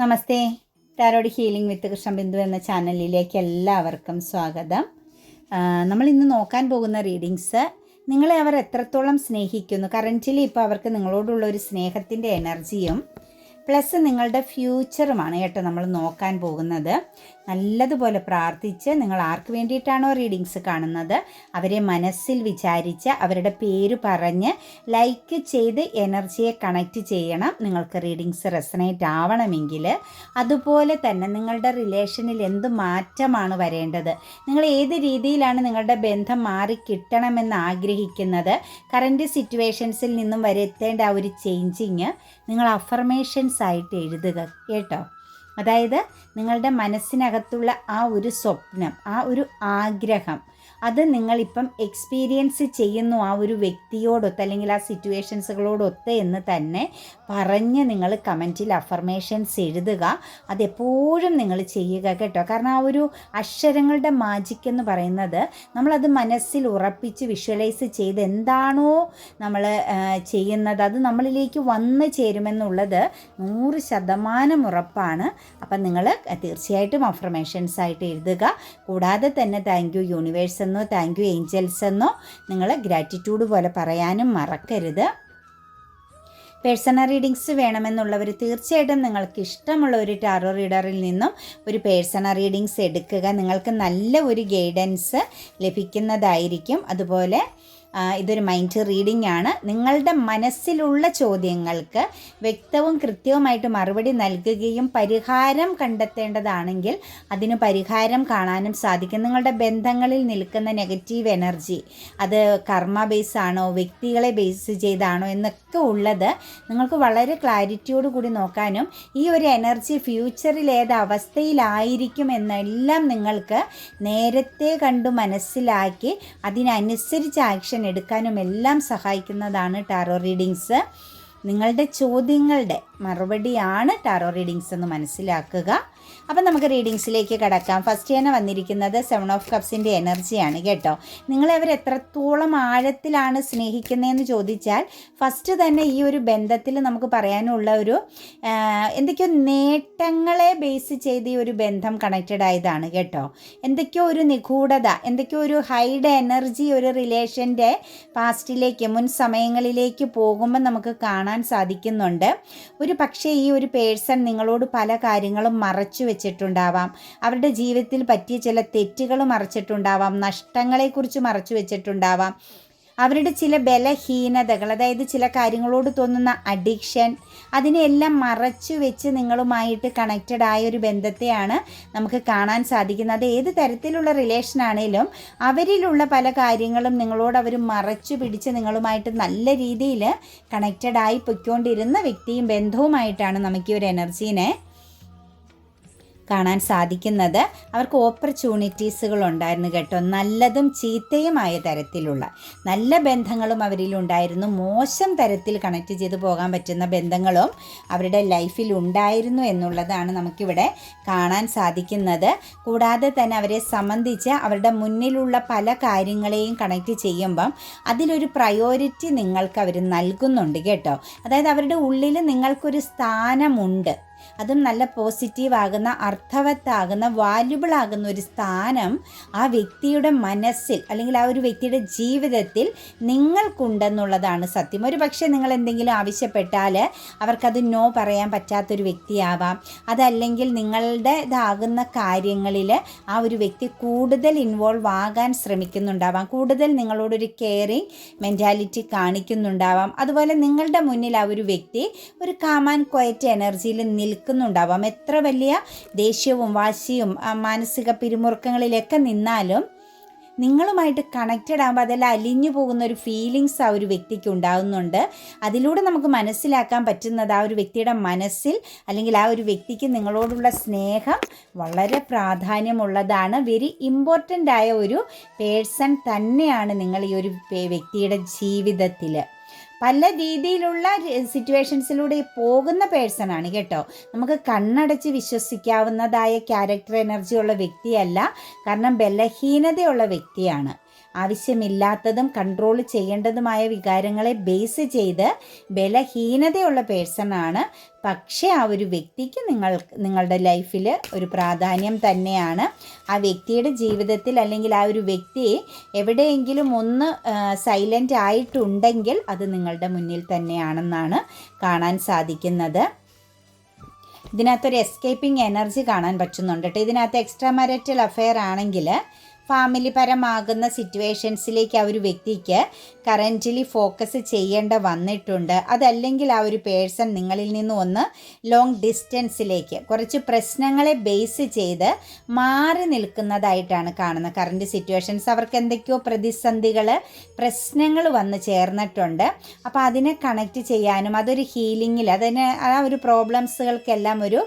നമസ്തേ. Tarot healing വിത്ത് കൃഷ്ണബിന്ദു എന്ന ചാനലിലേക്ക് എല്ലാവർക്കും സ്വാഗതം. നമ്മൾ ഇന്ന് നോക്കാൻ പോകുന്ന റീഡിങ്സ് നിങ്ങളെ അവർ എത്രത്തോളം സ്നേഹിക്കുന്നു, കറൻറ്റ്ലി ഇപ്പോൾ അവർക്ക് നിങ്ങളോടുള്ള ഒരു സ്നേഹത്തിൻ്റെ എനർജിയും പ്ലസ് നിങ്ങളുടെ ഫ്യൂച്ചറുമാണ് കേട്ടോ നമ്മൾ നോക്കാൻ പോകുന്നത്. നല്ലതുപോലെ പ്രാർത്ഥിച്ച് നിങ്ങൾ ആർക്ക് വേണ്ടിയിട്ടാണോ റീഡിങ്സ് കാണുന്നത് അവരെ മനസ്സിൽ വിചാരിച്ച് അവരുടെ പേര് പറഞ്ഞ് ലൈക്ക് ചെയ്ത് എനർജിയെ കണക്റ്റ് ചെയ്യണം. നിങ്ങൾക്ക് റീഡിങ്സ് റെസനേറ്റ് ആവണമെങ്കിൽ അതുപോലെ തന്നെ നിങ്ങളുടെ റിലേഷനിൽ എന്ത് മാറ്റമാണ് വരേണ്ടത്, നിങ്ങൾ ഏത് രീതിയിലാണ് നിങ്ങളുടെ ബന്ധം മാറി കിട്ടണമെന്ന് ആഗ്രഹിക്കുന്നത്, കറൻറ്റ് സിറ്റുവേഷൻസിൽ നിന്നും വരുത്തേണ്ട ആ ഒരു ചേഞ്ചിങ് നിങ്ങൾ അഫർമേഷൻസ് ആയിട്ട് എഴുതുക കേട്ടോ. അതായത് നിങ്ങളുടെ മനസ്സിനകത്തുള്ള ആ ഒരു സ്വപ്നം, ആ ഒരു ആഗ്രഹം, അത് നിങ്ങളിപ്പം എക്സ്പീരിയൻസ് ചെയ്യുന്നു ആ ഒരു വ്യക്തിയോടൊത്ത് അല്ലെങ്കിൽ ആ സിറ്റുവേഷൻസുകളോടൊത്ത് എന്ന് തന്നെ പറഞ്ഞ് നിങ്ങൾ കമൻറ്റിൽ അഫർമേഷൻസ് എഴുതുക. അതെപ്പോഴും നിങ്ങൾ ചെയ്യുക കേട്ടോ. കാരണം ആ ഒരു അക്ഷരങ്ങളുടെ മാജിക് എന്ന് പറയുന്നത് നമ്മളത് മനസ്സിൽ ഉറപ്പിച്ച് വിഷ്വലൈസ് ചെയ്ത് എന്താണോ നമ്മൾ ചെയ്യുന്നത് അത് നമ്മളിലേക്ക് വന്നു ചേരുമെന്നുള്ളത് 100% ഉറപ്പാണ്. അപ്പം നിങ്ങൾ തീർച്ചയായിട്ടും അഫർമേഷൻസ് ആയിട്ട് എഴുതുക. കൂടാതെ തന്നെ താങ്ക് യു യൂണിവേഴ്സ് എന്നോ താങ്ക് യു ഏഞ്ചൽസ് എന്നോ നിങ്ങൾ ഗ്രാറ്റിറ്റ്യൂഡ് പോലെ പറയാനും മറക്കരുത്. പേഴ്സണൽ റീഡിങ്സ് വേണമെന്നുള്ളവർ തീർച്ചയായിട്ടും നിങ്ങൾക്ക് ഇഷ്ടമുള്ള ഒരു ടാറോ റീഡറിൽ നിന്നും ഒരു പേഴ്സണൽ റീഡിങ്സ് എടുക്കുക. നിങ്ങൾക്ക് നല്ല ഒരു ഗൈഡൻസ് ലഭിക്കുന്നതായിരിക്കും. അതുപോലെ ഇതൊരു മൈൻഡ് റീഡിംഗ് ആണ്. നിങ്ങളുടെ മനസ്സിലുള്ള ചോദ്യങ്ങൾക്ക് വ്യക്തവും കൃത്യവുമായിട്ട് മറുപടി നൽകുകയും പരിഹാരം കണ്ടെത്തേണ്ടതാണെങ്കിൽ അതിന് പരിഹാരം കാണാനും സാധിക്കും. നിങ്ങളുടെ ബന്ധങ്ങളിൽ നിൽക്കുന്ന നെഗറ്റീവ് എനർജി അത് കർമ്മ ബേസ് ആണോ വ്യക്തികളെ ബേസ് ചെയ്താണോ എന്നൊക്കെ ഉള്ളത് നിങ്ങൾക്ക് വളരെ ക്ലാരിറ്റിയോട് കൂടി നോക്കാനും ഈ ഒരു എനർജി ഫ്യൂച്ചറിൽ ഏത് അവസ്ഥയിലായിരിക്കും എന്നെല്ലാം നിങ്ങൾക്ക് നേരത്തെ കണ്ടു മനസ്സിലാക്കി അതിനനുസരിച്ച് ആക്ഷൻ എടുക്കാനും എല്ലാം സഹായിക്കുന്നതാണ് ടാറോ റീഡിങ്സ്. നിങ്ങളുടെ ചോദ്യങ്ങളുടെ മറുപടിയാണ് ടാറോ റീഡിങ്സ് എന്ന് മനസ്സിലാക്കുക. അപ്പം നമുക്ക് റീഡിങ്സിലേക്ക് കടക്കാം. ഫസ്റ്റ് തന്നെ വന്നിരിക്കുന്നത് 7 ഓഫ് കപ്സിൻ്റെ എനർജിയാണ് കേട്ടോ. നിങ്ങളെ അവർ എത്രത്തോളം ആഴത്തിലാണ് സ്നേഹിക്കുന്നതെന്ന് ചോദിച്ചാൽ ഫസ്റ്റ് തന്നെ ഈ ഒരു ബന്ധത്തിൽ നമുക്ക് പറയാനുള്ള ഒരു എന്തൊക്കെയോ നേട്ടങ്ങളെ ബേസ് ചെയ്ത് ഈ ഒരു ബന്ധം കണക്റ്റഡ് ആയതാണ് കേട്ടോ. എന്തൊക്കെയോ ഒരു നിഗൂഢത, എന്തൊക്കെയോ ഒരു ഹൈഡ് എനർജി ഒരു റിലേഷൻ്റെ പാസ്റ്റിലേക്ക് മുൻ സമയങ്ങളിലേക്ക് പോകുമ്പോൾ നമുക്ക് കാണാൻ സാധിക്കുന്നുണ്ട്. ഒരു പക്ഷേ ഈ ഒരു പേഴ്സൺ നിങ്ങളോട് പല കാര്യങ്ങളും മറച്ചു വെച്ചിട്ടുണ്ടാവാം. അവരുടെ ജീവിതത്തിൽ പറ്റിയ ചില തെറ്റുകൾ മറച്ചിട്ടുണ്ടാവാം, നഷ്ടങ്ങളെക്കുറിച്ച് മറച്ചു വെച്ചിട്ടുണ്ടാവാം. അവരുടെ ചില ബലഹീനതകൾ, അതായത് ചില കാര്യങ്ങളോട് തോന്നുന്ന അഡിക്ഷൻ, അതിനെല്ലാം മറച്ചു വെച്ച് നിങ്ങളുമായിട്ട് കണക്റ്റഡ് ആയ ഒരു ബന്ധത്തെയാണ് നമുക്ക് കാണാൻ സാധിക്കുന്നത്. അത് ഏത് തരത്തിലുള്ള റിലേഷൻ ആണെങ്കിലും അവരിലുള്ള പല കാര്യങ്ങളും നിങ്ങളോട് അവർ മറച്ചു പിടിച്ച് നിങ്ങളുമായിട്ട് നല്ല രീതിയിൽ കണക്റ്റഡ് ആയി പൊയ്ക്കൊണ്ടിരുന്ന വ്യക്തിയും ബന്ധവുമായിട്ടാണ് നമുക്ക് ഈ ഒരു എനർജീനെ കാണാൻ സാധിക്കുന്നത്. അവർക്ക് ഓപ്പർച്യൂണിറ്റീസുകൾ ഉണ്ടായിരുന്നു കേട്ടോ. നല്ലതും ചീത്തയുമായ തരത്തിലുള്ള നല്ല ബന്ധങ്ങളും അവരിലുണ്ടായിരുന്നു, മോശം തരത്തിൽ കണക്ട് ചെയ്ത് പോകാൻ പറ്റുന്ന ബന്ധങ്ങളും അവരുടെ ലൈഫിൽ ഉണ്ടായിരുന്നു എന്നുള്ളതാണ് നമുക്കിവിടെ കാണാൻ സാധിക്കുന്നത്. കൂടാതെ തന്നെ അവരെ സംബന്ധിച്ച് അവരുടെ മുന്നിലുള്ള പല കാര്യങ്ങളെയും കണക്ട് ചെയ്യുമ്പം അതിലൊരു പ്രയോറിറ്റി നിങ്ങൾക്ക് അവർ നൽകുന്നുണ്ട് കേട്ടോ. അതായത് അവരുടെ ഉള്ളിൽ നിങ്ങൾക്കൊരു സ്ഥാനമുണ്ട്, അതും നല്ല പോസിറ്റീവ് ആകുന്ന, അർത്ഥവത്താകുന്ന, വാല്യുബിൾ ആകുന്ന ഒരു സ്ഥാനം ആ വ്യക്തിയുടെ മനസ്സിൽ അല്ലെങ്കിൽ ആ ഒരു വ്യക്തിയുടെ ജീവിതത്തിൽ നിങ്ങൾക്കുണ്ടെന്നുള്ളതാണ് സത്യം. ഒരു പക്ഷേ നിങ്ങൾ എന്തെങ്കിലും ആവശ്യപ്പെട്ടാൽ അവർക്കത് നോ പറയാൻ പറ്റാത്തൊരു വ്യക്തിയാവാം. അതല്ലെങ്കിൽ നിങ്ങളുടേതാകുന്ന കാര്യങ്ങളിൽ ആ ഒരു വ്യക്തി കൂടുതൽ ഇൻവോൾവ് ആകാൻ ശ്രമിക്കുന്നുണ്ടാവാം, കൂടുതൽ നിങ്ങളോടൊരു കെയറിങ് മെൻറ്റാലിറ്റി കാണിക്കുന്നുണ്ടാവാം. അതുപോലെ നിങ്ങളുടെ മുന്നിൽ ആ ഒരു വ്യക്തി ഒരു കാം ആൻഡ് ക്വയറ്റ് എനർജിയിൽ നിൽക്കുന്നുണ്ടാവാം. എത്ര വലിയ ദേഷ്യവും വാശിയും മാനസിക പിരിമുറുക്കങ്ങളിലൊക്കെ നിന്നാലും നിങ്ങളുമായിട്ട് കണക്റ്റഡ് ആകുമ്പോൾ അതെല്ലാം അലിഞ്ഞു പോകുന്ന ഒരു ഫീലിങ്സ് ആ ഒരു വ്യക്തിക്ക് ഉണ്ടാകുന്നുണ്ട്. അതിലൂടെ നമുക്ക് മനസ്സിലാക്കാൻ പറ്റുന്നത് ആ ഒരു വ്യക്തിയുടെ മനസ്സിൽ അല്ലെങ്കിൽ ആ ഒരു വ്യക്തിക്ക് നിങ്ങളോടുള്ള സ്നേഹം വളരെ പ്രാധാന്യമുള്ളതാണ്. വെരി ഇമ്പോർട്ടൻ്റ് ആയ ഒരു പേഴ്സൺ തന്നെയാണ് നിങ്ങൾ ഈ ഒരു വ്യക്തിയുടെ ജീവിതത്തിൽ. പല രീതിയിലുള്ള സിറ്റുവേഷൻസിലൂടെ പോകുന്ന പേഴ്സണാണ് കേട്ടോ. നമുക്ക് കണ്ണടച്ച് വിശ്വസിക്കാവുന്നതായ ക്യാരക്ടർ എനർജിയുള്ള വ്യക്തിയല്ല, കാരണം ബലഹീനതയുള്ള വ്യക്തിയാണ്. ആവശ്യമില്ലാത്തതും കൺട്രോൾ ചെയ്യേണ്ടതുമായ വികാരങ്ങളെ ബേസ് ചെയ്ത് ബലഹീനതയുള്ള പേഴ്സണാണ്. പക്ഷേ ആ ഒരു വ്യക്തിക്ക് നിങ്ങളുടെ ലൈഫിൽ ഒരു പ്രാധാന്യം തന്നെയാണ്. ആ വ്യക്തിയുടെ ജീവിതത്തിൽ അല്ലെങ്കിൽ ആ ഒരു വ്യക്തി എവിടെയെങ്കിലും ഒന്ന് സൈലൻ്റ് ആയിട്ടുണ്ടെങ്കിൽ അത് നിങ്ങളുടെ മുന്നിൽ തന്നെയാണെന്നാണ് കാണാൻ സാധിക്കുന്നത്. ഇതിനകത്തൊരു എസ്കേപ്പിംഗ് എനർജി കാണാൻ പറ്റുന്നുണ്ട് കേട്ടോ. ഇതിനകത്ത് എക്സ്ട്രാ മാരിറ്റൽ അഫെയർ ആണെങ്കിൽ ഫാമിലി പരമാകുന്ന സിറ്റുവേഷൻസിലേക്ക് ആ ഒരു വ്യക്തിക്ക് കറൻ്റ്ലി ഫോക്കസ് ചെയ്യേണ്ട വന്നിട്ടുണ്ട്. അതല്ലെങ്കിൽ ആ ഒരു പേഴ്സൺ നിങ്ങളിൽ നിന്നും ഒന്ന് ലോങ് ഡിസ്റ്റൻസിലേക്ക് കുറച്ച് പ്രശ്നങ്ങളെ ബേസ് ചെയ്ത് മാറി നിൽക്കുന്നതായിട്ടാണ് കാണുന്നത്. കറൻറ്റ് സിറ്റുവേഷൻസ് അവർക്ക് എന്തൊക്കെയോ പ്രശ്നങ്ങൾ വന്ന് ചേർന്നിട്ടുണ്ട്. അപ്പോൾ അതിനെ കണക്റ്റ് ചെയ്യാനും അതൊരു ഹീലിങ്ങിൽ ആ ഒരു പ്രോബ്ലംസുകൾക്കെല്ലാം ഒരു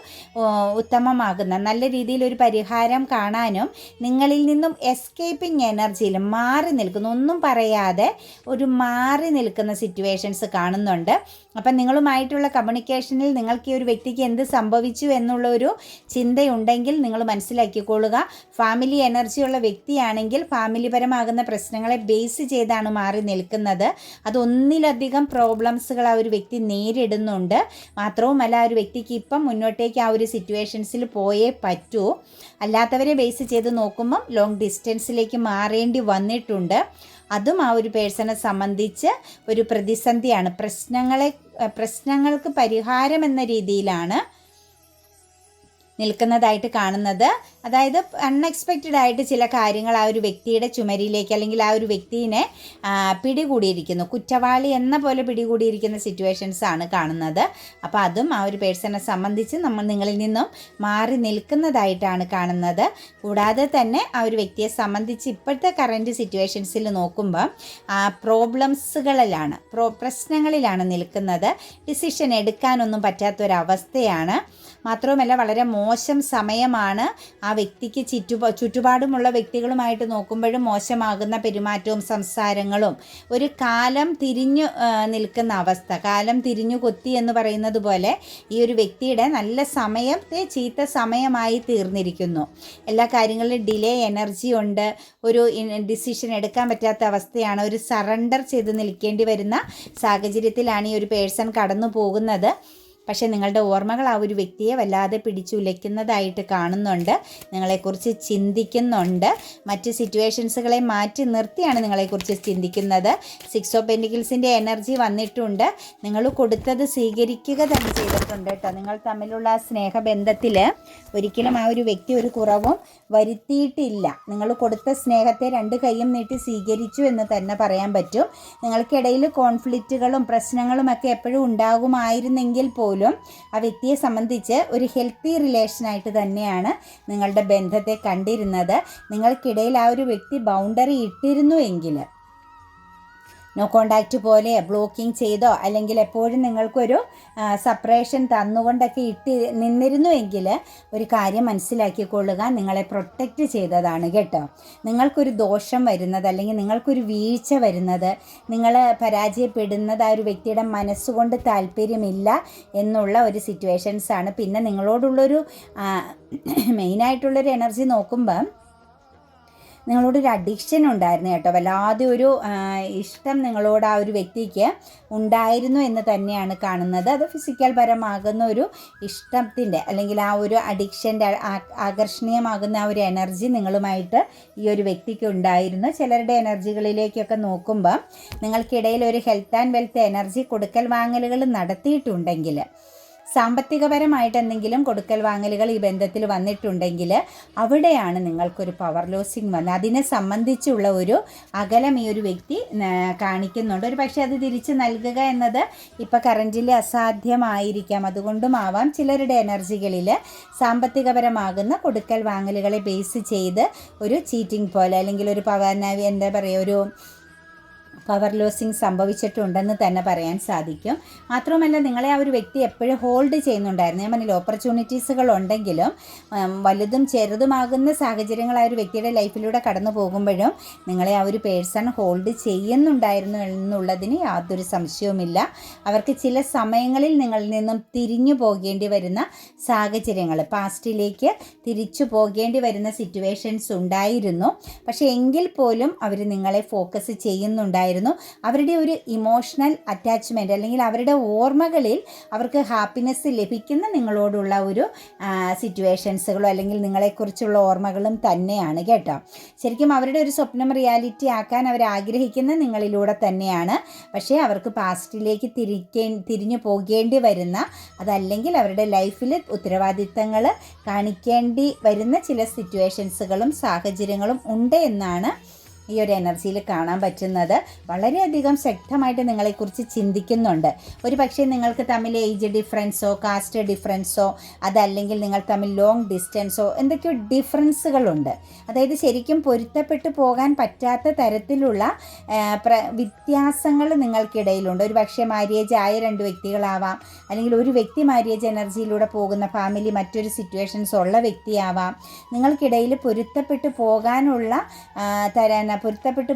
ഉത്തമമാകുന്ന നല്ല രീതിയിൽ ഒരു പരിഹാരം കാണാനും നിങ്ങളിൽ നിന്നും എസ്കേപ്പിംഗ് എനർജിയിൽ മാറി നിൽക്കുന്ന ഒന്നും പറയാതെ ഒരു മാറി നിൽക്കുന്ന സിറ്റുവേഷൻസ് കാണുന്നുണ്ട്. അപ്പം നിങ്ങളുമായിട്ടുള്ള കമ്മ്യൂണിക്കേഷനിൽ നിങ്ങൾക്ക് ഈ ഒരു വ്യക്തിക്ക് എന്ത് സംഭവിച്ചു എന്നുള്ള ഒരു ചിന്തയുണ്ടെങ്കിൽ നിങ്ങൾ മനസ്സിലാക്കിക്കൊള്ളുക. ഫാമിലി എനർജിയുള്ള വ്യക്തിയാണെങ്കിൽ ഫാമിലിപരമാകുന്ന പ്രശ്നങ്ങളെ ബേസ് ചെയ്താണ് മാറി നിൽക്കുന്നത്. അതൊന്നിലധികം പ്രോബ്ലംസുകൾ ആ ഒരു വ്യക്തി നേരിടുന്നുണ്ട്. മാത്രവുമല്ല ആ ഒരു വ്യക്തിക്ക് ഇപ്പം മുന്നോട്ടേക്ക് ആ ഒരു സിറ്റുവേഷൻസിൽ പോയേ പറ്റൂ. അല്ലാത്തവരെ ബേസ് ചെയ്ത് നോക്കുമ്പം ലോങ് ഡിസ്റ്റൻസിലേക്ക് മാറേണ്ടി വന്നിട്ടുണ്ട്. അതും ആ ഒരു പേഴ്സണെ സംബന്ധിച്ച് ഒരു പ്രതിസന്ധിയാണ്. പ്രശ്നങ്ങൾക്ക് പരിഹാരം എന്ന രീതിയിലാണ് നിൽക്കുന്നതായിട്ട് കാണുന്നത്. അതായത് അൺഎക്സ്പെക്റ്റഡ് ആയിട്ട് ചില കാര്യങ്ങൾ ആ ഒരു വ്യക്തിയുടെ ചുമരിലേക്ക് അല്ലെങ്കിൽ ആ ഒരു വ്യക്തിയെ പിടികൂടിയിരിക്കുന്നു, കുറ്റവാളി എന്ന പോലെ പിടികൂടിയിരിക്കുന്ന സിറ്റുവേഷൻസ് ആണ് കാണുന്നത്. അപ്പോൾ അതും ആ ഒരു പേഴ്സണെ സംബന്ധിച്ച് നിങ്ങളിൽ നിന്നും മാറി നിൽക്കുന്നതായിട്ടാണ് കാണുന്നത്. കൂടാതെ തന്നെ ആ ഒരു വ്യക്തിയെ സംബന്ധിച്ച് ഇപ്പോഴത്തെ കറൻറ്റ് സിറ്റുവേഷൻസിൽ നോക്കുമ്പോൾ പ്രശ്നങ്ങളിലാണ് നിൽക്കുന്നത്. ഡിസിഷൻ എടുക്കാനൊന്നും പറ്റാത്തൊരവസ്ഥയാണ്. മാത്രവുമല്ല വളരെ മോശം സമയമാണ്. ആ വ്യക്തിക്ക് ചുറ്റുപാടുമുള്ള വ്യക്തികളുമായിട്ട് നോക്കുമ്പോഴും മോശമാകുന്ന പെരുമാറ്റവും സംസാരങ്ങളും ഒരു കാലം തിരിഞ്ഞു നിൽക്കുന്ന അവസ്ഥ, കാലം തിരിഞ്ഞു കൊത്തി എന്ന് പറയുന്നത് പോലെ ഈ ഒരു വ്യക്തിയുടെ നല്ല സമയത്തെ ചീത്ത സമയമായി തീർന്നിരിക്കുന്നു. എല്ലാ കാര്യങ്ങളിലും ഡിലേ എനർജി ഉണ്ട്. ഒരു ഡിസിഷൻ എടുക്കാൻ പറ്റാത്ത അവസ്ഥയാണ്. ഒരു സറണ്ടർ ചെയ്ത് നിൽക്കേണ്ടി വരുന്ന സാഹചര്യത്തിലാണ് ഈ ഒരു പേഴ്സൺ കടന്നു പോകുന്നത്. പക്ഷേ നിങ്ങളുടെ ഓർമ്മകൾ ആ ഒരു വ്യക്തിയെ വല്ലാതെ പിടിച്ചുലയ്ക്കുന്നതായിട്ട് കാണുന്നുണ്ട്. നിങ്ങളെക്കുറിച്ച് ചിന്തിക്കുന്നുണ്ട്. മറ്റ് സിറ്റുവേഷൻസുകളെ മാറ്റി നിർത്തിയാണ് നിങ്ങളെക്കുറിച്ച് ചിന്തിക്കുന്നത്. 6 ഓഫ് പെൻറ്റിക്കിൾസിൻ്റെ എനർജി വന്നിട്ടുണ്ട്. നിങ്ങൾ കൊടുത്തത് സ്വീകരിക്കുക തന്നെ ചെയ്തിട്ടുണ്ട് കേട്ടോ. നിങ്ങൾ തമ്മിലുള്ള സ്നേഹബന്ധത്തിൽ ഒരിക്കലും ആ ഒരു വ്യക്തി ഒരു കുറവും വരുത്തിയിട്ടില്ല. നിങ്ങൾ കൊടുത്ത സ്നേഹത്തെ 2 കൈയും നീട്ടി സ്വീകരിച്ചു എന്ന് തന്നെ പറയാൻ പറ്റും. നിങ്ങൾക്കിടയിൽ കോൺഫ്ലിക്റ്റുകളും പ്രശ്നങ്ങളുമൊക്കെ എപ്പോഴും ഉണ്ടാകുമായിരുന്നെങ്കിൽ പോലും ആ വ്യക്തിയെ സംബന്ധിച്ച് ഒരു ഹെൽത്തി റിലേഷനായിട്ട് തന്നെയാണ് നിങ്ങളുടെ ബന്ധത്തെ കണ്ടിരുന്നത്. നിങ്ങൾക്കിടയിൽ ആ ഒരു വ്യക്തി ബൗണ്ടറി ഇട്ടിരുന്നു എങ്കിൽ, നോ കോണ്ടാക്റ്റ് പോലെ ബ്ലോക്കിംഗ് ചെയ്തോ അല്ലെങ്കിൽ എപ്പോഴും നിങ്ങൾക്കൊരു സപ്പറേഷൻ തന്നുകൊണ്ടൊക്കെ നിന്നിരുന്നുവെങ്കിൽ ഒരു കാര്യം മനസ്സിലാക്കിക്കൊള്ളുക, നിങ്ങളെ പ്രൊട്ടക്റ്റ് ചെയ്തതാണ് കേട്ടോ. നിങ്ങൾക്കൊരു ദോഷം വരുന്നത് അല്ലെങ്കിൽ നിങ്ങൾക്കൊരു വീഴ്ച വരുന്നത്, നിങ്ങൾ പരാജയപ്പെടുന്നത് ആ ഒരു വ്യക്തിയുടെ മനസ്സുകൊണ്ട് താല്പര്യമില്ല എന്നുള്ള ഒരു സിറ്റുവേഷൻസാണ്. പിന്നെ നിങ്ങളോടുള്ളൊരു മെയിനായിട്ടുള്ളൊരു എനർജി നോക്കുമ്പം നിങ്ങളോടൊരു അഡിക്ഷൻ ഉണ്ടായിരുന്നു കേട്ടോ. വല്ലാതെ ഒരു ഇഷ്ടം നിങ്ങളോട് ആ ഒരു വ്യക്തിക്ക് ഉണ്ടായിരുന്നു എന്ന് തന്നെയാണ് കാണുന്നത്. അത് ഫിസിക്കൽ പരമാകുന്ന ഒരു ഇഷ്ടത്തിൻ്റെ അല്ലെങ്കിൽ ആ ഒരു അഡിക്ഷൻ്റെ ആകർഷണീയമാകുന്ന ആ ഒരു എനർജി നിങ്ങളുമായിട്ട് ഈ ഒരു വ്യക്തിക്ക് ഉണ്ടായിരുന്നു. ചിലരുടെ എനർജികളിലേക്കൊക്കെ നോക്കുമ്പോൾ നിങ്ങൾക്കിടയിൽ ഒരു ഹെൽത്ത് ആൻഡ് വെൽത്ത് എനർജി കൊടുക്കൽ വാങ്ങലുകൾ നടത്തിയിട്ടുണ്ടെങ്കിൽ, സാമ്പത്തികപരമായിട്ട് എന്തെങ്കിലും കൊടുക്കൽ വാങ്ങലുകൾ ഈ ബന്ധത്തിൽ വന്നിട്ടുണ്ടെങ്കിൽ അവിടെയാണ് നിങ്ങൾക്കൊരു പവർ ലോസിങ് വന്നത്. അതിനെ സംബന്ധിച്ചുള്ള ഒരു അകലം ഈ ഒരു വ്യക്തി കാണിക്കുന്നുണ്ട്. ഒരു പക്ഷേ അത് തിരിച്ച് നൽകുക എന്നത് ഇപ്പോൾ കറൻറ്റിൽ അസാധ്യമായിരിക്കാം. അതുകൊണ്ടുമാവാം ചിലരുടെ എനർജികളിൽ സാമ്പത്തികപരമാകുന്ന കൊടുക്കൽ വാങ്ങലുകളെ ബേസ് ചെയ്ത് ഒരു ചീറ്റിംഗ് പോലെ അല്ലെങ്കിൽ ഒരു എന്താ പറയുക, ഒരു പവർ ലോസിങ് സംഭവിച്ചിട്ടുണ്ടെന്ന് തന്നെ പറയാൻ സാധിക്കും. മാത്രമല്ല നിങ്ങളെ ആ ഒരു വ്യക്തി എപ്പോഴും ഹോൾഡ് ചെയ്യുന്നുണ്ടായിരുന്നു. ഞാൻ പറഞ്ഞില്ല, ഓപ്പർച്യൂണിറ്റീസുകൾ ഉണ്ടെങ്കിലും വലുതും ചെറുതുമാകുന്ന സാഹചര്യങ്ങൾ ആ ഒരു വ്യക്തിയുടെ ലൈഫിലൂടെ കടന്നു പോകുമ്പോഴും നിങ്ങളെ ആ ഒരു പേഴ്സൺ ഹോൾഡ് ചെയ്യുന്നുണ്ടായിരുന്നു എന്നുള്ളതിന് യാതൊരു സംശയവുമില്ല. അവർക്ക് ചില സമയങ്ങളിൽ നിങ്ങളിൽ നിന്നും തിരിഞ്ഞു പോകേണ്ടി വരുന്ന സാഹചര്യങ്ങൾ, പാസ്റ്റിലേക്ക് തിരിച്ചു പോകേണ്ടി വരുന്ന സിറ്റുവേഷൻസ് ഉണ്ടായിരുന്നു. പക്ഷേ എങ്കിൽ പോലും അവർ നിങ്ങളെ ഫോക്കസ് ചെയ്യുന്നുണ്ടായിരുന്നു. അവരുടെ ഒരു ഇമോഷണൽ അറ്റാച്ച്മെൻറ്റ് അല്ലെങ്കിൽ അവരുടെ ഓർമ്മകളിൽ അവർക്ക് ഹാപ്പിനെസ് ലഭിക്കുന്ന നിങ്ങളോടുള്ള ഒരു സിറ്റുവേഷൻസുകളോ അല്ലെങ്കിൽ നിങ്ങളെക്കുറിച്ചുള്ള ഓർമ്മകളും തന്നെയാണ് കേട്ടോ. ശരിക്കും അവരുടെ ഒരു സ്വപ്നം റിയാലിറ്റി ആക്കാൻ അവർ ആഗ്രഹിക്കുന്ന നിങ്ങളിലൂടെ തന്നെയാണ്. പക്ഷേ അവർക്ക് പാസ്റ്റിലേക്ക് തിരിഞ്ഞു പോകേണ്ടി വരുന്ന, അതല്ലെങ്കിൽ അവരുടെ ലൈഫിൽ ഉത്തരവാദിത്തങ്ങൾ കാണിക്കേണ്ടി വരുന്ന ചില സിറ്റുവേഷൻസുകളും സാഹചര്യങ്ങളും ഉണ്ട് എന്നാണ് ഈ ഒരു എനർജിയിൽ കാണാൻ പറ്റുന്നത്. വളരെയധികം ശക്തമായിട്ട് നിങ്ങളെക്കുറിച്ച് ചിന്തിക്കുന്നുണ്ട്. ഒരു പക്ഷേ നിങ്ങൾക്ക് തമ്മിൽ ഏജ് ഡിഫറൻസോ കാസ്റ്റ് ഡിഫറൻസോ അതല്ലെങ്കിൽ നിങ്ങൾ തമ്മിൽ ലോങ് ഡിസ്റ്റൻസോ എന്തൊക്കെയോ ഡിഫറൻസുകളുണ്ട്. അതായത് ശരിക്കും പൊരുത്തപ്പെട്ടു പോകാൻ പറ്റാത്ത തരത്തിലുള്ള വ്യത്യാസങ്ങൾ നിങ്ങൾക്കിടയിലുണ്ട്. ഒരു പക്ഷേ മാര്യേജ് ആയ രണ്ട് വ്യക്തികളാവാം, അല്ലെങ്കിൽ ഒരു വ്യക്തി മാര്യേജ് എനർജിയിലൂടെ പോകുന്ന ഫാമിലി മറ്റൊരു സിറ്റുവേഷൻസ് ഉള്ള വ്യക്തിയാവാം. നിങ്ങൾക്കിടയിൽ പൊരുത്തപ്പെട്ടു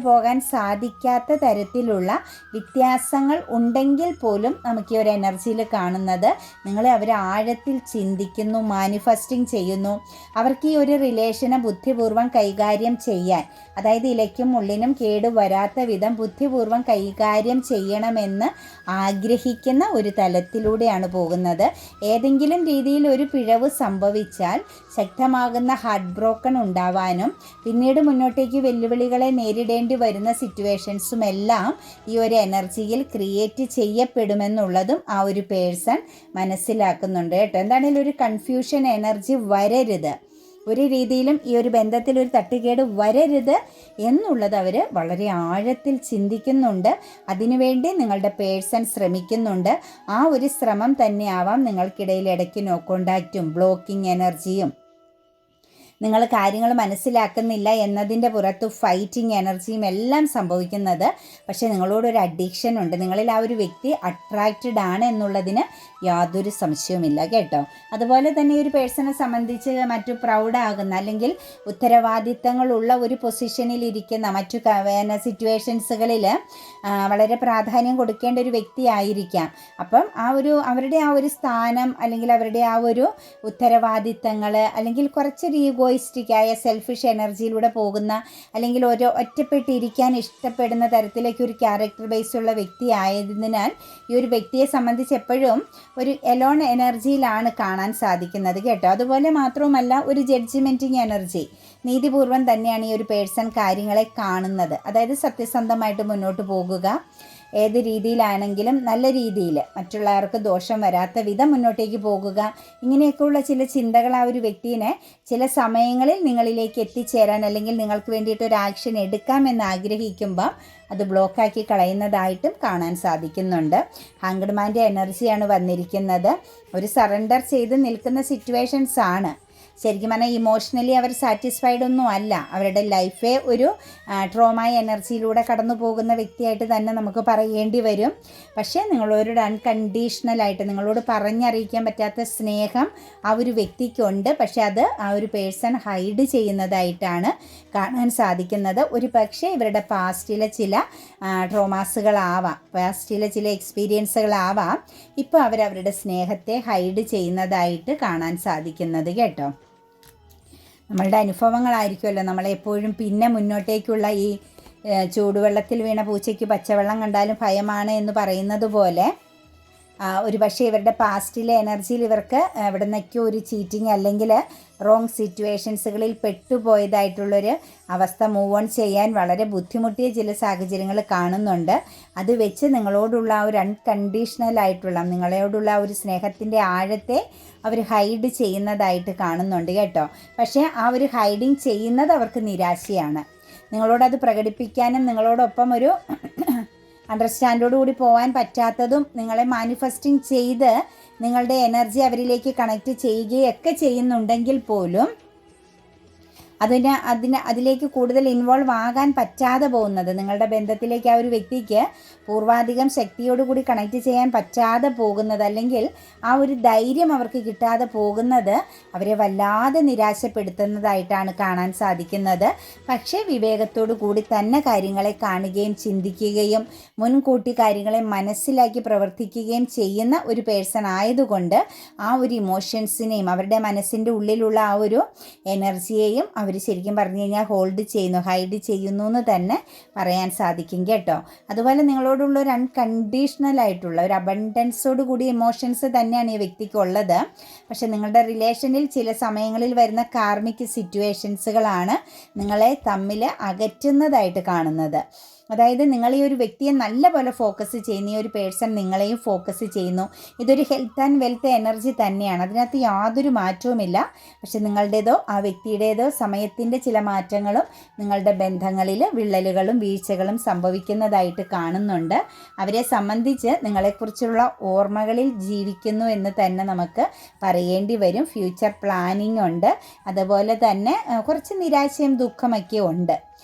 പോകാൻ സാധിക്കാത്ത തരത്തിലുള്ള വ്യത്യാസങ്ങൾ ഉണ്ടെങ്കിൽ പോലും നമുക്ക് ഈ ഒരു എനർജിയിൽ കാണുന്നത് നിങ്ങളെ അവർ ആഴത്തിൽ ചിന്തിക്കുന്നു, മാനിഫെസ്റ്റിംഗ് ചെയ്യുന്നു. അവർക്ക് ഈ ഒരു റിലേഷനെ ബുദ്ധിപൂർവ്വം കൈകാര്യം ചെയ്യാൻ, അതായത് ഇലയ്ക്കും മുള്ളിനും കേട് വരാത്ത വിധം ബുദ്ധിപൂർവ്വം കൈകാര്യം ചെയ്യണമെന്ന് ആഗ്രഹിക്കുന്ന ഒരു തലത്തിലൂടെയാണ് പോകുന്നത്. ഏതെങ്കിലും രീതിയിൽ ഒരു പിഴവ് സംഭവിച്ചാൽ ശക്തമാകുന്ന ഹാർട്ട് ബ്രോക്കൺ ഉണ്ടാവാനും പിന്നീട് മുന്നോട്ടേക്ക് വെല്ലുവിളികളെ നേരിടേണ്ടി വരുന്ന സിറ്റുവേഷൻസും എല്ലാം ഈ ഒരു എനർജിയിൽ ക്രിയേറ്റ് ചെയ്യപ്പെടുമെന്നുള്ളതും ആ ഒരു പേഴ്സൺ മനസ്സിലാക്കുന്നുണ്ട് കേട്ടോ. എന്താണെങ്കിലും ഒരു കൺഫ്യൂഷൻ എനർജി വരരുത്, ഒരു രീതിയിലും ഈ ഒരു ബന്ധത്തിൽ ഒരു തട്ടുകേട് വരരുത് എന്നുള്ളത് അവർ വളരെ ആഴത്തിൽ ചിന്തിക്കുന്നുണ്ട്. അതിനുവേണ്ടി നിങ്ങളുടെ പേഴ്സൺ ശ്രമിക്കുന്നുണ്ട്. ആ ഒരു ശ്രമം തന്നെയാവാം നിങ്ങൾക്കിടയിൽ ഇടയ്ക്ക് നോ കോണ്ടാക്റ്റും ബ്ലോക്കിംഗ് എനർജിയും, നിങ്ങൾ കാര്യങ്ങൾ മനസ്സിലാക്കുന്നില്ല എന്നതിൻ്റെ പുറത്ത് ഫൈറ്റിംഗ് എനർജിയും എല്ലാം സംഭവിക്കുന്നത്. പക്ഷേ നിങ്ങളോടൊരു അഡിക്ഷൻ ഉണ്ട്, നിങ്ങളിൽ ആ ഒരു വ്യക്തി അട്രാക്റ്റഡ് ആണ് എന്നുള്ളതിന് യാതൊരു സംശയവുമില്ല കേട്ടോ. അതുപോലെ തന്നെ ഒരു പേഴ്സണെ സംബന്ധിച്ച് മറ്റു പ്രൗഡാകുന്ന അല്ലെങ്കിൽ ഉത്തരവാദിത്തങ്ങളുള്ള ഒരു പൊസിഷനിൽ ഇരിക്കുന്ന മറ്റു സിറ്റുവേഷൻസുകളിൽ വളരെ പ്രാധാന്യം കൊടുക്കേണ്ട ഒരു വ്യക്തിയായിരിക്കാം. അപ്പം അവരുടെ ആ ഒരു സ്ഥാനം അല്ലെങ്കിൽ അവരുടെ ആ ഒരു ഉത്തരവാദിത്തങ്ങൾ അല്ലെങ്കിൽ കുറച്ചൊരു ഈഗോയിസ്റ്റിക്കായ സെൽഫിഷ് എനർജിയിലൂടെ പോകുന്ന അല്ലെങ്കിൽ ഒറ്റപ്പെട്ടിരിക്കാൻ ഇഷ്ടപ്പെടുന്ന തരത്തിലേക്ക് ഒരു ക്യാരക്ടർ ബേസ് ഉള്ള വ്യക്തി ആയതിനാൽ ഈ ഒരു വ്യക്തിയെ സംബന്ധിച്ച് എപ്പോഴും ഒരു എലോൺ എനർജിയിലാണ് കാണാൻ സാധിക്കുന്നത് കേട്ടോ. അതുപോലെ മാത്രവുമല്ല ഒരു ജഡ്ജ്മെൻറ്റിങ് എനർജി, നീതിപൂർവം തന്നെയാണ് ഈ ഒരു പേഴ്സൺ കാര്യങ്ങളെ കാണുന്നത്. അതായത് സത്യസന്ധമായിട്ട് മുന്നോട്ട് പോകുക, ഏത് രീതിയിലാണെങ്കിലും നല്ല രീതിയിൽ മറ്റുള്ളവർക്ക് ദോഷം വരാത്ത വിധം മുന്നോട്ടേക്ക് പോകുക. ഇങ്ങനെയൊക്കെയുള്ള ചില ചിന്തകൾ ആ ഒരു വ്യക്തിയെ ചില സമയങ്ങളിൽ നിങ്ങളിലേക്ക് എത്തിച്ചേരാൻ അല്ലെങ്കിൽ നിങ്ങൾക്ക് വേണ്ടിയിട്ട് ഒരു ആക്ഷൻ എടുക്കാമെന്ന് ആഗ്രഹിക്കുമ്പോൾ അത് ബ്ലോക്കാക്കി കളയുന്നതായിട്ടും കാണാൻ സാധിക്കുന്നുണ്ട്. ഹാങ്ക്ഡ് എനർജിയാണ് വന്നിരിക്കുന്നത്. ഒരു സറണ്ടർ ചെയ്ത് നിൽക്കുന്ന സിറ്റുവേഷൻസ് ആണ്. ശരിക്കും പറഞ്ഞാൽ ഇമോഷണലി അവർ സാറ്റിസ്ഫൈഡ് ഒന്നും അല്ല. അവരുടെ ലൈഫേ ഒരു ട്രോമ എനർജിയിലൂടെ കടന്നു പോകുന്ന വ്യക്തിയായിട്ട് തന്നെ നമുക്ക് പറയേണ്ടി വരും. പക്ഷേ നിങ്ങളൊരു അൺകണ്ടീഷണലായിട്ട് നിങ്ങളോട് പറഞ്ഞറിയിക്കാൻ പറ്റാത്ത സ്നേഹം ആ ഒരു വ്യക്തിക്കുണ്ട്. പക്ഷേ അത് ആ ഒരു പേഴ്സൺ ഹൈഡ് ചെയ്യുന്നതായിട്ടാണ് കാണാൻ സാധിക്കുന്നത്. ഒരു പക്ഷേ ഇവരുടെ പാസ്റ്റിലെ ചില ട്രോമാസുകളാവാം, പാസ്റ്റിലെ ചില എക്സ്പീരിയൻസുകളാവാം ഇപ്പോൾ അവരവരുടെ സ്നേഹത്തെ ഹൈഡ് ചെയ്യുന്നതായിട്ട് കാണാൻ സാധിക്കുന്നത് കേട്ടോ. നമ്മളുടെ അനുഭവങ്ങളായിരിക്കുമല്ലോ നമ്മളെപ്പോഴും പിന്നെ മുന്നോട്ടേക്കുള്ള ഈ ചൂടുവെള്ളത്തിൽ വീണ പൂച്ചയ്ക്ക് പച്ചവെള്ളം കണ്ടാലും ഭയമാണ് എന്ന് പറയുന്നത് പോലെ ഒരു പക്ഷേ ഇവരുടെ പാസ്റ്റിലെ എനർജിയിൽ ഇവർക്ക് എവിടെ നിന്നൊക്കെ ഒരു ചീറ്റിങ് അല്ലെങ്കിൽ റോങ് സിറ്റുവേഷൻസുകളിൽ പെട്ടുപോയതായിട്ടുള്ളൊരു അവസ്ഥ മൂവ് ഓൺ ചെയ്യാൻ വളരെ ബുദ്ധിമുട്ടിയ ചില സാഹചര്യങ്ങൾ കാണുന്നുണ്ട്. അത് വെച്ച് നിങ്ങളോടുള്ള ആ ഒരു അൺകണ്ടീഷണലായിട്ടുള്ള നിങ്ങളോടുള്ള ഒരു സ്നേഹത്തിൻ്റെ ആഴത്തെ അവർ ഹൈഡ് ചെയ്യുന്നതായിട്ട് കാണുന്നുണ്ട് കേട്ടോ. പക്ഷേ ആ ഒരു ഹൈഡിങ് ചെയ്യുന്നത് അവർക്ക് നിരാശയാണ്. നിങ്ങളോടത് പ്രകടിപ്പിക്കാനും നിങ്ങളോടൊപ്പം ഒരു അണ്ടർസ്റ്റാൻഡോടുകൂടി പോകാൻ പറ്റാത്തതും നിങ്ങളെ മാനിഫെസ്റ്റിംഗ് ചെയ്ത് നിങ്ങളുടെ എനർജി അവരിലേക്ക് കണക്റ്റ് ചെയ്യുകയൊക്കെ ചെയ്യുന്നുണ്ടെങ്കിൽ പോലും അതിലേക്ക് കൂടുതൽ ഇൻവോൾവ് ആകാൻ പറ്റാതെ പോകുന്നത്, നിങ്ങളുടെ ബന്ധത്തിലേക്ക് ആ ഒരു വ്യക്തിക്ക് പൂർവാധികം ശക്തിയോടുകൂടി കണക്ട് ചെയ്യാൻ പറ്റാതെ പോകുന്നത്, അല്ലെങ്കിൽ ആ ഒരു ധൈര്യം അവർക്ക് കിട്ടാതെ പോകുന്നത് അവരെ വല്ലാതെ നിരാശപ്പെടുത്തുന്നതായിട്ടാണ് കാണാൻ സാധിക്കുന്നത്. പക്ഷേ വിവേകത്തോടു കൂടി തന്നെ കാര്യങ്ങളെ കാണുകയും ചിന്തിക്കുകയും മുൻകൂട്ടി കാര്യങ്ങളെ മനസ്സിലാക്കി പ്രവർത്തിക്കുകയും ചെയ്യുന്ന ഒരു പേഴ്സൺ ആയതുകൊണ്ട് ആ ഒരു ഇമോഷൻസിനെയും അവരുടെ മനസ്സിൻ്റെ ഉള്ളിലുള്ള ആ ഒരു എനർജിയെയും അവർ ശരിക്കും പറഞ്ഞു കഴിഞ്ഞാൽ ഹൈഡ് ചെയ്യുന്നു എന്ന് തന്നെ പറയാൻ സാധിക്കും കേട്ടോ. അതുപോലെ നിങ്ങളോടുള്ള ഒരു അൺകണ്ടീഷണൽ ആയിട്ടുള്ള ഒരു അബണ്ടൻസോട് കൂടിയ ഇമോഷൻസ് തന്നെയാണ് ഈ വ്യക്തിക്കുള്ളത്. പക്ഷെ നിങ്ങളുടെ റിലേഷനിൽ ചില സമയങ്ങളിൽ വരുന്ന കാർമിക് സിറ്റുവേഷൻസുകളാണ് നിങ്ങളെ തമ്മിൽ അകറ്റുന്നതായിട്ട് കാണുന്നത്. അതായത് നിങ്ങൾ ഈ ഒരു വ്യക്തിയെ നല്ലപോലെ ഫോക്കസ് ചെയ്യുന്നു, ഈ ഒരു പേഴ്സൺ നിങ്ങളെയും ഫോക്കസ് ചെയ്യുന്നു. ഇതൊരു ഹെൽത്ത് ആൻഡ് വെൽത്ത് എനർജി തന്നെയാണ്, അതിനകത്ത് യാതൊരു മാറ്റവുമില്ല. പക്ഷെ നിങ്ങളുടേതോ ആ വ്യക്തിയുടേതോ സമയത്തിൻ്റെ ചില മാറ്റങ്ങളും നിങ്ങളുടെ ബന്ധങ്ങളിൽ വിള്ളലുകളും വീഴ്ചകളും സംഭവിക്കുന്നതായിട്ട് കാണുന്നുണ്ട്. അവരെ സംബന്ധിച്ച് നിങ്ങളെക്കുറിച്ചുള്ള ഓർമ്മകളിൽ ജീവിക്കുന്നു എന്ന് തന്നെ നമുക്ക് പറയേണ്ടി വരും. ഫ്യൂച്ചർ പ്ലാനിങ് ഉണ്ട്, അതുപോലെ തന്നെ കുറച്ച് നിരാശയും ദുഃഖമൊക്കെ ഉണ്ട്.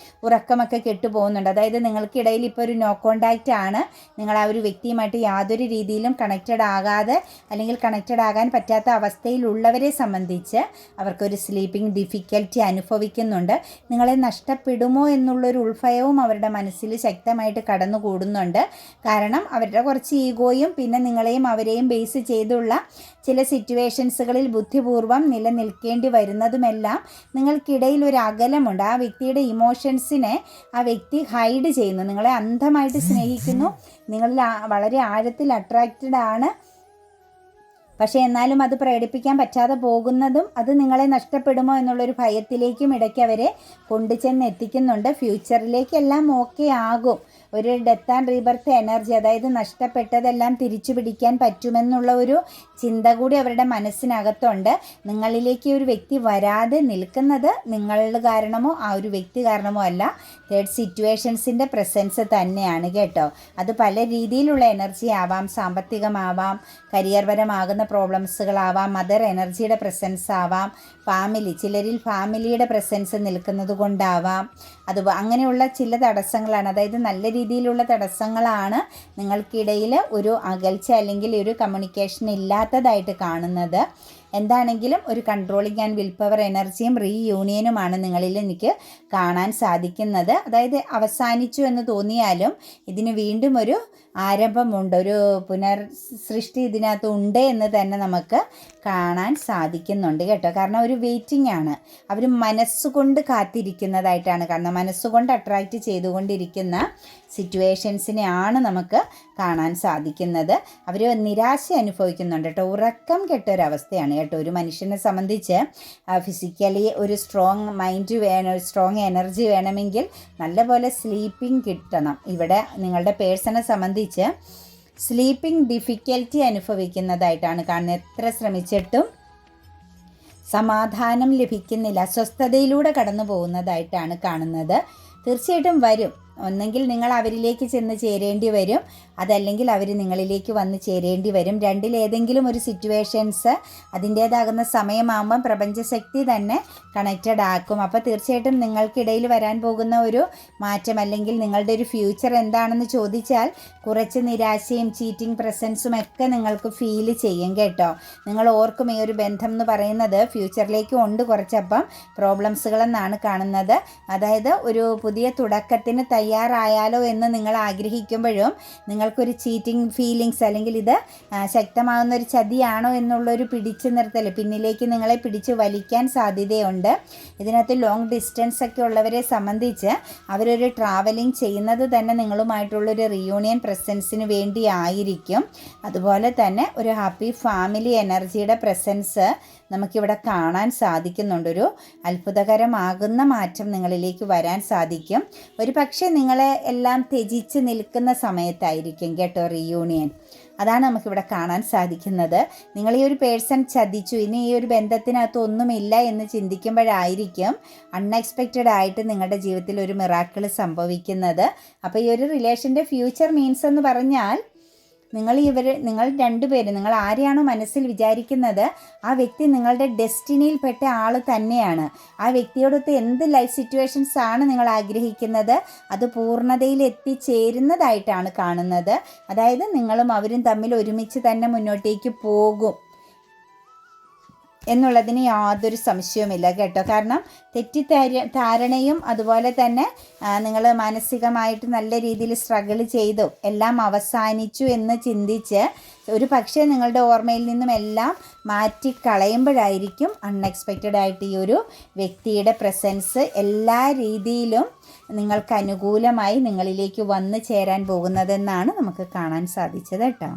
ഉറക്കമൊക്കെ കെട്ടുപോകുന്നുണ്ട്. അതായത് നിങ്ങൾക്കിടയിൽ ഇപ്പോൾ ഒരു നോ കോണ്ടാക്റ്റ് ആണ്, നിങ്ങൾ ആ ഒരു വ്യക്തിയുമായിട്ട് യാതൊരു രീതിയിലും കണക്റ്റഡ് ആകാതെ അല്ലെങ്കിൽ കണക്റ്റഡ് ആകാൻ പറ്റാത്ത അവസ്ഥയിലുള്ളവരെ സംബന്ധിച്ച് അവർക്കൊരു സ്ലീപ്പിംഗ് ഡിഫിക്കൽറ്റി അനുഭവിക്കുന്നുണ്ട്. നിങ്ങളെ നഷ്ടപ്പെടുമോ എന്നുള്ളൊരു ഉൾഭയവും അവരുടെ മനസ്സിൽ ശക്തമായിട്ട് കടന്നുകൂടുന്നുണ്ട്. കാരണം അവരുടെ കുറച്ച് ഈഗോയും പിന്നെ നിങ്ങളെയും അവരെയും ബേസ് ചെയ്തുള്ള ചില സിറ്റുവേഷൻസുകളിൽ ബുദ്ധിപൂർവ്വം നിലനിൽക്കേണ്ടി വരുന്നതുമെല്ലാം നിങ്ങൾക്കിടയിൽ ഒരു അകലമുണ്ട്. ആ വ്യക്തിയുടെ ഇമോഷൻസിനെ ആ വ്യക്തി ഹൈഡ് ചെയ്യുന്നു. നിങ്ങളെ അന്ധമായിട്ട് സ്നേഹിക്കുന്നു, നിങ്ങളിൽ വളരെ ആഴത്തിൽ അട്രാക്റ്റഡ് ആണ്. പക്ഷേ എന്നാലും അത് പ്രകടിപ്പിക്കാൻ പറ്റാതെ പോകുന്നതും അത് നിങ്ങളെ നഷ്ടപ്പെടുമോ എന്നുള്ളൊരു ഭയത്തിലേക്കും ഇടയ്ക്ക് അവരെ കൊണ്ടുചെന്ന് എത്തിക്കുന്നുണ്ട്. ഫ്യൂച്ചറിലേക്കെല്ലാം ഓക്കെ ആകും. ഒരു ഡെത്ത് ആൻഡ് റീബർത്ത് എനർജി, അതായത് നഷ്ടപ്പെട്ടതെല്ലാം തിരിച്ചു പിടിക്കാൻ പറ്റുമെന്നുള്ള ഒരു ചിന്ത കൂടി അവരുടെ മനസ്സിനകത്തുണ്ട്. നിങ്ങളിലേക്ക് ഒരു വ്യക്തി വരാതെ നിൽക്കുന്നത് നിങ്ങൾ കാരണമോ ആ ഒരു വ്യക്തി കാരണമോ അല്ല, തേർഡ് സിറ്റുവേഷൻസിൻ്റെ പ്രസൻസ് തന്നെയാണ് കേട്ടോ. അത് പല രീതിയിലുള്ള എനർജി ആവാം, സാമ്പത്തികമാവാം, കരിയർപരമാകുന്ന പ്രോബ്ലംസുകളാവാം, മദർ എനർജിയുടെ പ്രസൻസ് ആവാം, ചിലരിൽ ഫാമിലിയുടെ പ്രസൻസ് നിൽക്കുന്നത് കൊണ്ടാവാം. അങ്ങനെയുള്ള ചില തടസ്സങ്ങളാണ്, അതായത് നല്ല രീതിയിലുള്ള തടസ്സങ്ങളാണ് നിങ്ങൾക്കിടയിൽ ഒരു അകൽച്ച അല്ലെങ്കിൽ ഒരു കമ്മ്യൂണിക്കേഷൻ ഇല്ലാത്തതായിട്ട് കാണുന്നത്. എന്താണെങ്കിലും ഒരു കൺട്രോളിങ് ആൻഡ് വിൽ പവർ എനർജിയും റീയൂണിയനുമാണ് നിങ്ങളിൽ എനിക്ക് കാണാൻ സാധിക്കുന്നത്. അതായത് അവസാനിച്ചു എന്ന് തോന്നിയാലും ഇതിന് വീണ്ടും ഒരു ആരംഭമുണ്ട്, ഒരു പുനർസൃഷ്ടി ഇതിനകത്ത് ഉണ്ട് എന്ന് തന്നെ നമുക്ക് കാണാൻ സാധിക്കുന്നുണ്ട് കേട്ടോ. കാരണം ഒരു വെയിറ്റിംഗ് ആണ്, അവർ മനസ്സുകൊണ്ട് കാത്തിരിക്കുന്നതായിട്ടാണ് കാണുന്നത്. മനസ്സുകൊണ്ട് അട്രാക്റ്റ് ചെയ്തുകൊണ്ടിരിക്കുന്ന സിറ്റുവേഷൻസിനെയാണ് നമുക്ക് കാണാൻ സാധിക്കുന്നത്. അവർ നിരാശ അനുഭവിക്കുന്നുണ്ട് കേട്ടോ. ഉറക്കം കെട്ടൊരവസ്ഥയാണ് കേട്ടോ. ഒരു മനുഷ്യനെ സംബന്ധിച്ച് ഫിസിക്കലി ഒരു സ്ട്രോങ് മൈൻഡ് വേണം, സ്ട്രോങ് എനർജി വേണമെങ്കിൽ നല്ലപോലെ സ്ലീപ്പിംഗ് കിട്ടണം. ഇവിടെ നിങ്ങളുടെ പേഴ്സണെ സംബന്ധിച്ച് സ്ലീപ്പിംഗ് ഡിഫിക്കൽറ്റി അനുഭവിക്കുന്നതായിട്ടാണ് കാണുന്നത്. എത്ര ശ്രമിച്ചിട്ടും സമാധാനം ലഭിക്കുന്നില്ല, അസ്വസ്ഥതയിലൂടെ കടന്നു പോകുന്നതായിട്ടാണ് കാണുന്നത്. തീർച്ചയായിട്ടും വരും. ഒന്നെങ്കിൽ നിങ്ങൾ അവരിലേക്ക് ചെന്ന് ചേരേണ്ടി വരും, അതല്ലെങ്കിൽ അവർ നിങ്ങളിലേക്ക് വന്ന് ചേരേണ്ടി വരും. രണ്ടിലേതെങ്കിലും ഒരു സിറ്റുവേഷൻസ് അതിൻ്റേതാകുന്ന സമയമാകുമ്പം പ്രപഞ്ചശക്തി തന്നെ കണക്റ്റഡ് ആക്കും. അപ്പോൾ തീർച്ചയായിട്ടും നിങ്ങൾക്കിടയിൽ വരാൻ പോകുന്ന ഒരു മാറ്റം അല്ലെങ്കിൽ നിങ്ങളുടെ ഒരു ഫ്യൂച്ചർ എന്താണെന്ന് ചോദിച്ചാൽ കുറച്ച് നിരാശയും ചീറ്റിംഗ് പ്രസൻസും ഒക്കെ നിങ്ങൾക്ക് ഫീൽ ചെയ്യും കേട്ടോ. നിങ്ങൾ ഓർക്കും ഈ ഒരു ബന്ധം എന്ന് പറയുന്നത് ഫ്യൂച്ചറിലേക്ക് ഉണ്ട് കുറച്ചപ്പം പ്രോബ്ലംസുകളെന്നാണ് കാണുന്നത്. അതായത് ഒരു പുതിയ തുടക്കത്തിന് തയ്യാറായാലോ എന്ന് നിങ്ങൾ ആഗ്രഹിക്കുമ്പോഴും നിങ്ങൾക്കൊരു ചീറ്റിംഗ് ഫീലിങ്സ് അല്ലെങ്കിൽ ഇത് ശക്തമാകുന്ന ഒരു ചതിയാണോ എന്നുള്ളൊരു പിടിച്ചു നിർത്തൽ പിന്നിലേക്ക് നിങ്ങളെ പിടിച്ച് വലിക്കാൻ സാധ്യതയുണ്ട്. ഇതിനകത്ത് ലോങ് ഡിസ്റ്റൻസ് ഒക്കെ ഉള്ളവരെ സംബന്ധിച്ച് അവരൊരു ട്രാവലിംഗ് ചെയ്യുന്നത് തന്നെ നിങ്ങളുമായിട്ടുള്ളൊരു റിയൂണിയൻ പ്രസൻസിന് വേണ്ടി ആയിരിക്കും. അതുപോലെ തന്നെ ഒരു ഹാപ്പി ഫാമിലി എനർജിയുടെ പ്രസൻസ് നമുക്കിവിടെ കാണാൻ സാധിക്കുന്നുണ്ട്. ഒരു അത്ഭുതകരമാകുന്ന മാറ്റം നിങ്ങളിലേക്ക് വരാൻ സാധിക്കും. ഒരു പക്ഷേ നിങ്ങളെ എല്ലാം ത്യജിച്ച് നിൽക്കുന്ന സമയത്തായിരിക്കും കേട്ടോ റീയൂണിയൻ. അതാണ് നമുക്കിവിടെ കാണാൻ സാധിക്കുന്നത്. നിങ്ങൾ ഈ ഒരു പേഴ്സൺ ചതിച്ചു, ഇനി ഈ ഒരു ബന്ധത്തിനകത്ത് ഒന്നുമില്ല എന്ന് ചിന്തിക്കുമ്പോഴായിരിക്കും അൺഎക്സ്പെക്റ്റഡ് ആയിട്ട് നിങ്ങളുടെ ജീവിതത്തിൽ ഒരു മിറാക്കിൾ സംഭവിക്കുന്നത്. അപ്പോൾ ഈ ഒരു റിലേഷൻ്റെ ഫ്യൂച്ചർ മീൻസ് എന്ന് പറഞ്ഞാൽ നിങ്ങൾ രണ്ടുപേരും, നിങ്ങൾ ആരെയാണോ മനസ്സിൽ വിചാരിക്കുന്നത് ആ വ്യക്തി നിങ്ങളുടെ ഡെസ്റ്റിനിയിൽപ്പെട്ട ആൾ തന്നെയാണ്. ആ വ്യക്തിയോടൊത്ത് എന്ത് ലൈഫ് സിറ്റുവേഷൻസ് ആണ് നിങ്ങൾ ആഗ്രഹിക്കുന്നത് അത് പൂർണ്ണതയിൽ എത്തിച്ചേരുന്നതായിട്ടാണ് കാണുന്നത്. അതായത് നിങ്ങളും അവരും തമ്മിൽ ഒരുമിച്ച് തന്നെ മുന്നോട്ടേക്ക് പോകും എന്നുള്ളതിന് യാതൊരു സംശയവുമില്ല കേട്ടോ. കാരണം ധാരണയും അതുപോലെ തന്നെ നിങ്ങൾ മാനസികമായിട്ട് നല്ല രീതിയിൽ സ്ട്രഗിൾ ചെയ്തു എല്ലാം അവസാനിച്ചു എന്ന് ചിന്തിച്ച് ഒരു പക്ഷേ നിങ്ങളുടെ ഓർമ്മയിൽ നിന്നും എല്ലാം മാറ്റിക്കളയുമ്പോഴായിരിക്കും അൺഎക്സ്പെക്റ്റഡ് ആയിട്ട് ഈ ഒരു വ്യക്തിയുടെ പ്രസൻസ് എല്ലാ രീതിയിലും നിങ്ങൾക്ക് അനുകൂലമായി നിങ്ങളിലേക്ക് വന്നു ചേരാൻ പോകുന്നതെന്നാണ് നമുക്ക് കാണാൻ സാധിച്ചത് കേട്ടോ.